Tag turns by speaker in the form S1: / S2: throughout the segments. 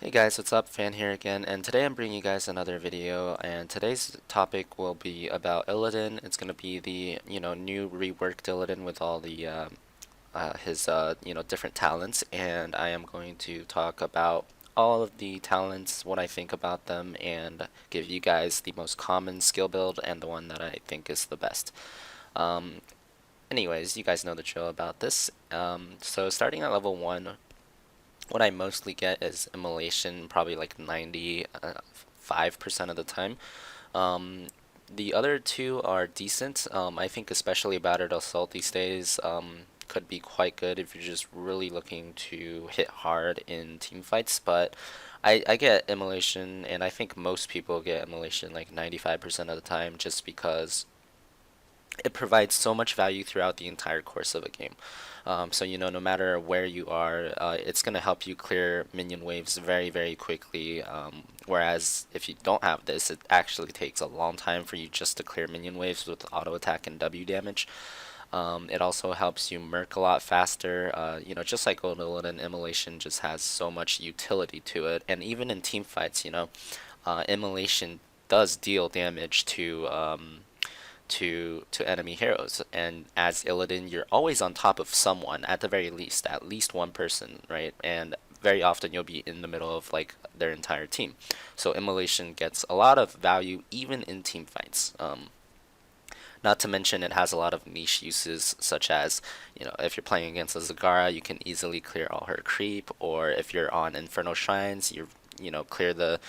S1: Hey guys, what's up? Fan here again, and today I'm bringing you guys another video, and today's topic will be about Illidan. It's gonna be the, new reworked Illidan with all the his different talents, and I am going to talk about all of the talents, what I think about them, and give you guys the most common skill build and the one that I think is the best. Um, Anyways, you guys know the drill about this. So starting at level 1, what I mostly get is immolation, probably like 95% of the time. Um, the other two are decent. I think especially Battered Assault these days could be quite good if you're just really looking to hit hard in team fights. But I get immolation, and I think most people get immolation like 95% of the time just because it provides so much value throughout the entire course of a game. So no matter where you are, it's going to help you clear minion waves very, very quickly. Whereas if you don't have this, it actually takes a long time for you just to clear minion waves with auto attack and W damage. It also helps you merc a lot faster. Just like Odin and Immolation just has so much utility to it. And even in team fights, Immolation does deal damage to enemy heroes, and as Illidan you're always on top of someone, at least one person, right? And very often you'll be in the middle of like their entire team, so immolation gets a lot of value even in team fights. Not to mention it has a lot of niche uses, such as, if you're playing against a Zagara, you can easily clear all her creep, or if you're on Inferno Shrines, clear the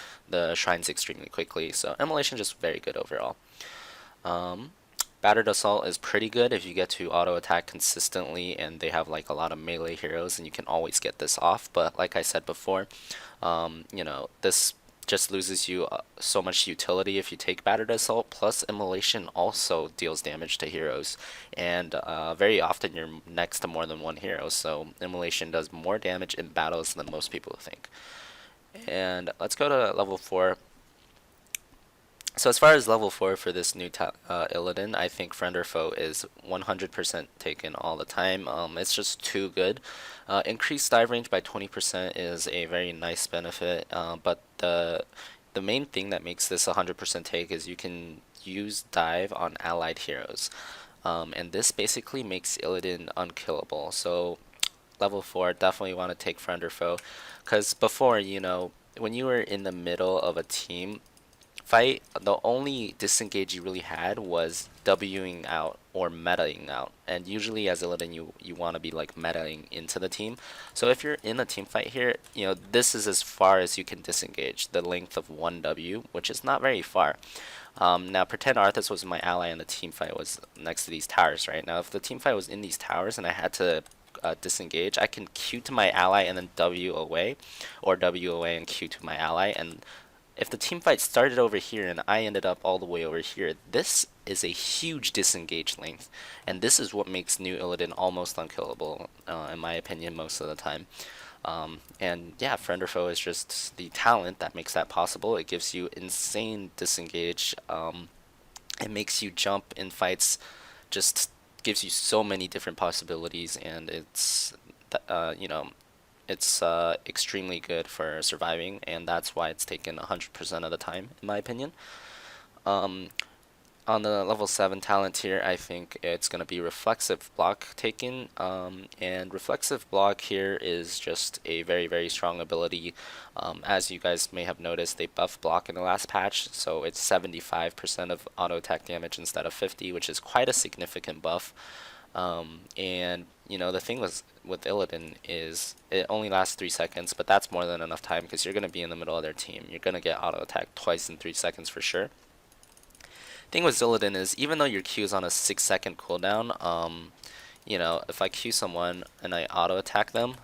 S1: shrines extremely quickly. So immolation just very good overall. Um, Battered Assault is pretty good if you get to auto attack consistently and they have like a lot of melee heroes, and you can always get this off. But like I said before, this just loses you so much utility if you take Battered Assault. Plus, Immolation also deals damage to heroes, and very often you're next to more than one hero, so Immolation does more damage in battles than most people think. And let's go to level 4. So as far as level 4 for this new Illidan, I think Friend or Foe is 100% taken all the time. It's just too good. Increased dive range by 20% is a very nice benefit, but the main thing that makes this 100% take is you can use dive on allied heroes. And this basically makes Illidan unkillable. So level 4, definitely want to take Friend or Foe, because before, when you were in the middle of a team fight, the only disengage you really had was Wing out or metaing out. And usually as Illidan, you want to be like metaing into the team. So if you're in a team fight here, this is as far as you can disengage, the length of 1W, which is not very far. Now pretend Arthas was my ally and the team fight was next to these towers, right? Now if the team fight was in these towers and I had to disengage, I can Q to my ally and then W away, or W away and Q to my ally. And if the team fight started over here and I ended up all the way over here, this is a huge disengage length, and this is what makes new Illidan almost unkillable, in my opinion, most of the time. And yeah, Friend or Foe is just the talent that makes that possible. It gives you insane disengage. It makes you jump in fights, just gives you so many different possibilities, and uh, you know, it's extremely good for surviving, and that's why it's taken 100% of the time, in my opinion. Um, on the level 7 talent tier, I think it's going to be Reflexive Block taken. And Reflexive Block here is just a very, very strong ability. As you guys may have noticed, they buffed Block in the last patch, so it's 75% of auto attack damage instead of 50, which is quite a significant buff. And the thing with Illidan is it only lasts 3 seconds, but that's more than enough time because you're going to be in the middle of their team. You're going to get auto attack twice in 3 seconds for sure. Thing with Illidan is even though your Q is on a 6-second cooldown, if I Q someone and I auto attack them,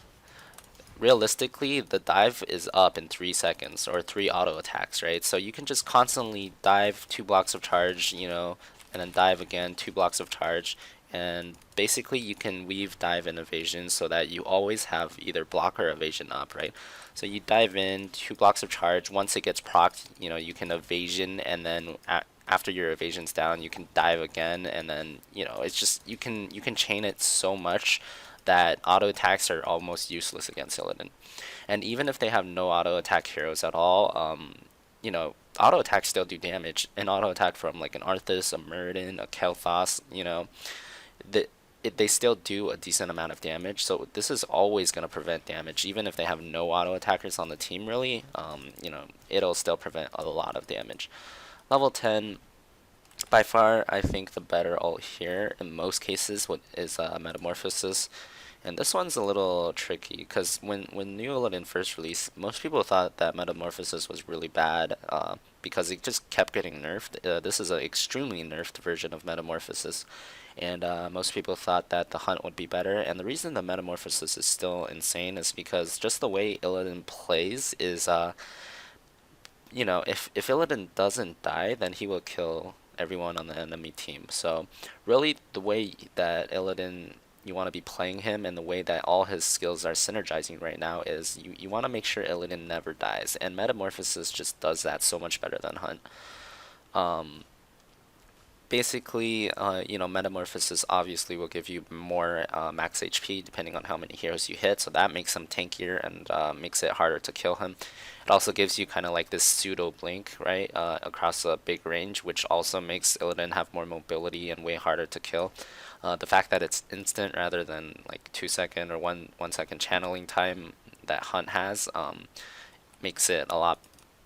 S1: realistically the dive is up in 3 seconds or 3 auto attacks, right? So you can just constantly dive 2 blocks of charge, and then dive again, 2 blocks of charge, and basically you can weave dive and evasion so that you always have either block or evasion up, right? So you dive in, 2 blocks of charge. Once it gets procced, you can evasion, and then after your evasion's down, you can dive again, and then it's just you can chain it so much. that auto attacks are almost useless against Illidan. And even if they have no auto attack heroes at all, auto attacks still do damage. An auto attack from like an Arthas, a Muradin, a Kel'Thas, the, they still do a decent amount of damage. So this is always going to prevent damage, even if they have no auto attackers on the team. Really, it'll still prevent a lot of damage. Level 10, by far, I think the better ult here in most cases is Metamorphosis. And this one's a little tricky because when New Illidan first released, most people thought that Metamorphosis was really bad because it just kept getting nerfed. This is an extremely nerfed version of Metamorphosis, and most people thought that the Hunt would be better. And the reason the Metamorphosis is still insane is because just the way Illidan plays is, if Illidan doesn't die, then he will kill everyone on the enemy team. So really, the way that Illidan you want to be playing him and the way that all his skills are synergizing right now is you want to make sure Illidan never dies, and Metamorphosis just does that so much better than Hunt. Basically, Metamorphosis obviously will give you more max HP depending on how many heroes you hit, so that makes him tankier and makes it harder to kill him. It also gives you kind of like this pseudo blink, right, across a big range, which also makes Illidan have more mobility and way harder to kill. The fact that it's instant rather than like 2 second or 1 second channeling time that Hunt has makes it a lot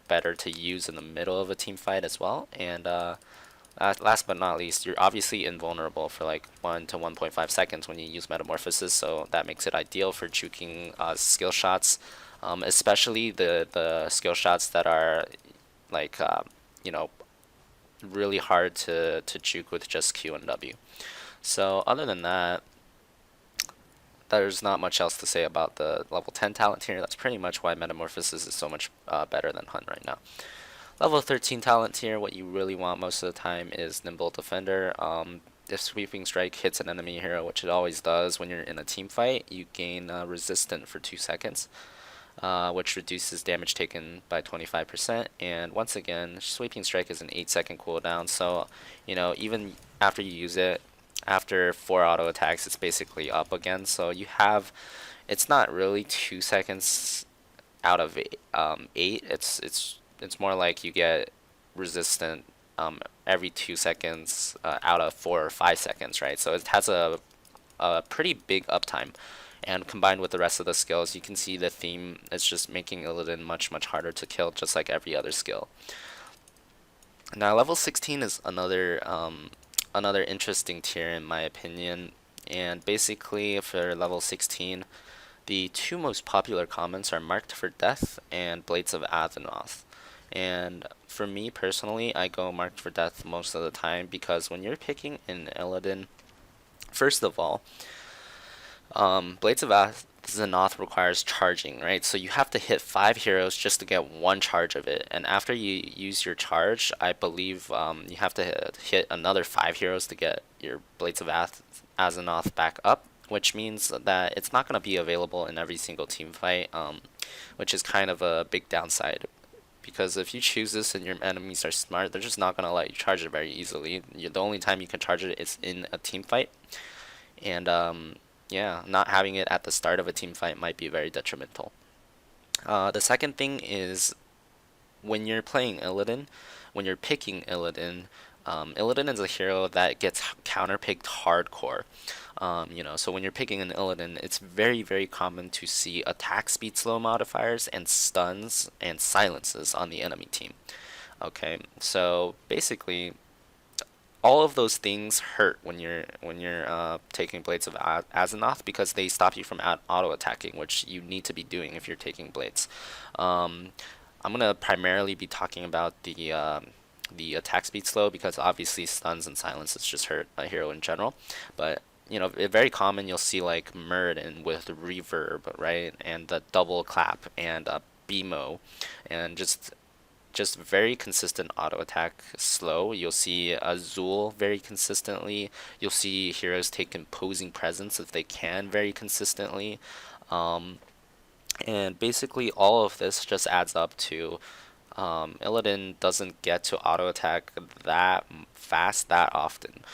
S1: better to use in the middle of a team fight as well. And last but not least, you're obviously invulnerable for like 1 to 1.5 seconds when you use Metamorphosis, so that makes it ideal for juking skill shots, especially the skill shots that are like really hard to juke with just Q and W. So other than that, there's not much else to say about the level 10 talent here. That's pretty much why Metamorphosis is so much better than Hunt right now. Level 13 talent tier, what you really want most of the time is Nimble Defender. If Sweeping Strike hits an enemy hero, which it always does when you're in a team fight, you gain Resistant for 2 seconds, which reduces damage taken by 25%. And once again, Sweeping Strike is an 8-second cooldown, so even after you use it, after 4 auto attacks, it's basically up again. So it's not really 2 seconds out of 8. It's more like you get resistant every 2 seconds out of 4 or 5 seconds, right? So it has a pretty big uptime. And combined with the rest of the skills, you can see the theme is just making Illidan much, much harder to kill, just like every other skill. Now, level 16 is another interesting tier in my opinion, and basically for level 16, the 2 most popular comments are Marked for Death and Blades of Athenoth. And for me personally, I go Marked for Death most of the time because when you're picking an Illidan, first of all, Blades of Athenoth requires charging, right? So you have to hit 5 heroes just to get 1 charge of it. And after you use your charge, I believe you have to hit another 5 heroes to get your Blades of Athenoth back up, which means that it's not going to be available in every single team fight, which is kind of a big downside. Because if you choose this and your enemies are smart, they're just not going to let you charge it very easily. The only time you can charge it is in a team fight. And yeah, not having it at the start of a team fight might be very detrimental. The second thing is when you're playing Illidan, when you're picking Illidan, Illidan is a hero that gets counterpicked hardcore. So when you're picking an Illidan, it's very, very common to see attack speed slow modifiers and stuns and silences on the enemy team. Okay, so basically, all of those things hurt when you're taking Blades of Athenoth because they stop you from auto attacking, which you need to be doing if you're taking Blades. I'm gonna primarily be talking about the attack speed slow because obviously stuns and silences just hurt a hero in general, but very common you'll see like Muradin with reverb, right, and the double clap and BMO, and just very consistent auto attack slow. You'll see Azul very consistently. You'll see heroes take imposing presence if they can very consistently, and basically all of this just adds up to Illidan doesn't get to auto attack that fast that often.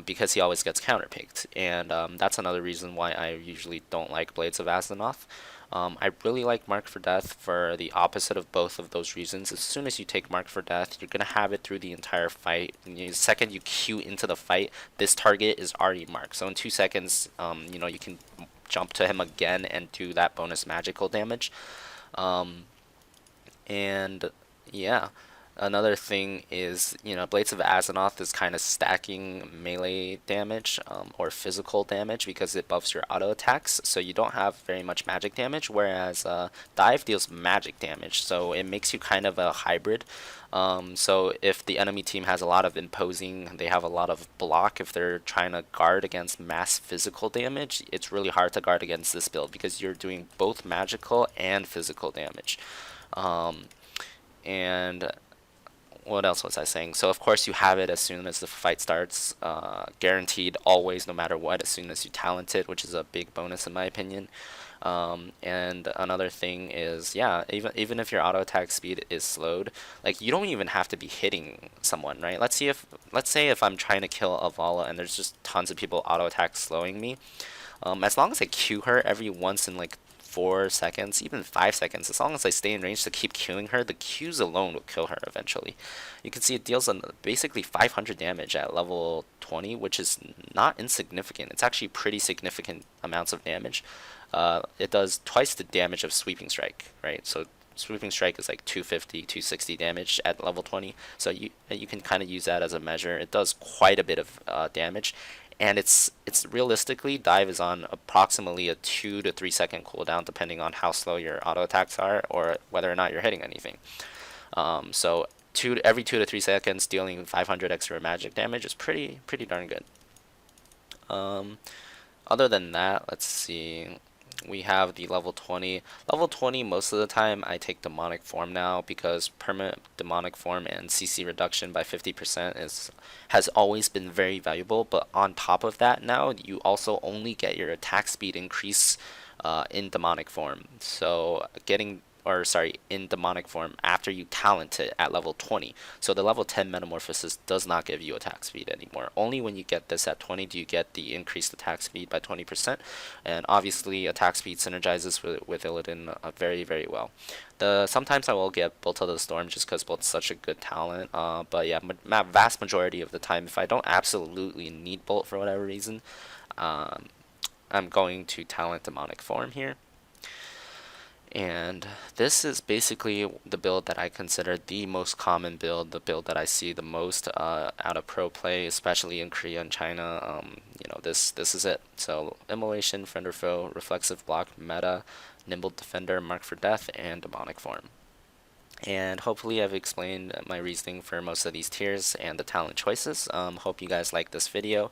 S1: because he always gets counterpicked, and that's another reason why I usually don't like Blades of Azzinoth. I really like Mark for Death for the opposite of both of those reasons. As soon as you take Mark for Death, you're gonna have it through the entire fight. And the second you queue into the fight, this target is already marked. So in 2 seconds, you can jump to him again and do that bonus magical damage. Um, and yeah, another thing is, Blades of Azzinoth is kind of stacking melee damage or physical damage because it buffs your auto attacks, so you don't have very much magic damage, whereas Dive deals magic damage, so it makes you kind of a hybrid. So if the enemy team has a lot of imposing, they have a lot of block, if they're trying to guard against mass physical damage, it's really hard to guard against this build because you're doing both magical and physical damage. Um, and what else was I saying? So of course you have it as soon as the fight starts, guaranteed always, no matter what, as soon as you talent it, which is a big bonus in my opinion. And another thing is, yeah, even if your auto attack speed is slowed, like you don't even have to be hitting someone, right? Let's say if I'm trying to kill a Vala and there's just tons of people auto attack slowing me, as long as I Q her every once in like 4 seconds, even 5 seconds, as long as I stay in range to keep queuing her, the Qs alone will kill her eventually. You can see it deals basically 500 damage at level 20, which is not insignificant. It's actually pretty significant amounts of damage. It does twice the damage of Sweeping Strike, right? So Sweeping Strike is like 250, 260 damage at level 20. So you can kind of use that as a measure. It does quite a bit of damage, and it's realistically, Dive is on approximately a 2 to 3 second cooldown depending on how slow your auto attacks are or whether or not you're hitting anything. So every 2 to 3 seconds dealing 500 extra magic damage is pretty darn good. Other than that, let's see. We have the level 20. Level 20, most of the time I take Demonic Form now because permanent Demonic Form and CC reduction by 50% has always been very valuable. But on top of that now, you also only get your attack speed increase in Demonic Form. So in demonic form after you talent it at level 20. So the level 10 metamorphosis does not give you attack speed anymore. Only when you get this at 20 do you get the increased attack speed by 20%. And obviously attack speed synergizes with Illidan very, very well. Sometimes I will get Bolt of the Storm just because Bolt's such a good talent. But yeah, vast majority of the time, if I don't absolutely need Bolt for whatever reason, I'm going to talent Demonic Form here. And this is basically the build that I consider the most common build, the build that I see the most out of pro play, especially in Korea and China. This is it. So Immolation, Friend or Foe, Reflexive Block, Meta, Nimble Defender, Mark for Death, and Demonic Form. And hopefully I've explained my reasoning for most of these tiers and the talent choices. Hope you guys like this video.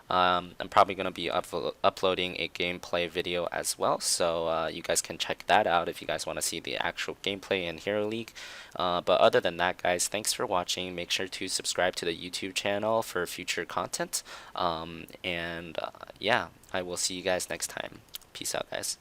S1: I'm probably going to be uploading a gameplay video as well, so you guys can check that out if you guys want to see the actual gameplay in Hero League. But other than that, guys, thanks for watching. Make sure to subscribe to the YouTube channel for future content. Yeah, I will see you guys next time. Peace out, guys.